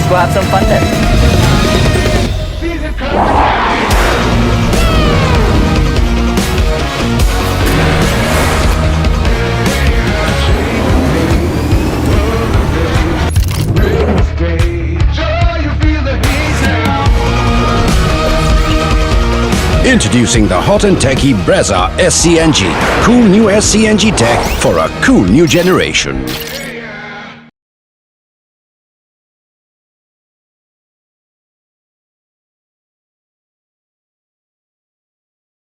go have some fun then. Introducing the hot and techy Brezza SCNG. Cool new SCNG tech for a cool new generation.